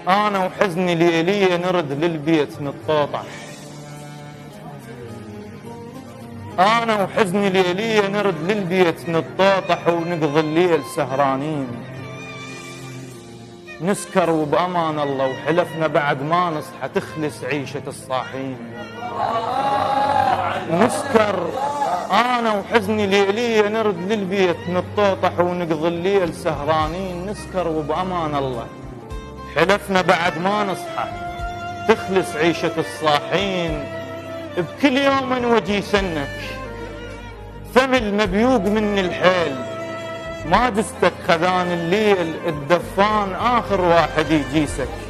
أنا وحزني ليلية نرد للبيت نتطاطح. أنا وحزني ليلية نرد للبيت نتطاطح ونقضي الليل سهرانين. نسكر وبأمان الله وحلفنا بعد ما نصحى تخلص عيشة الصاحين. نسكر أنا وحزني ليلية نرد للبيت نتطاطح ونقضي الليل سهرانين. نسكر وبأمان الله حلفنا بعد ما نصحى تخلص عيشة الصاحين. بكل يوم من وجي سنك ثمل مبيوق من الحيل. ما دستك خذان الليل الدفان آخر واحد يجيسك.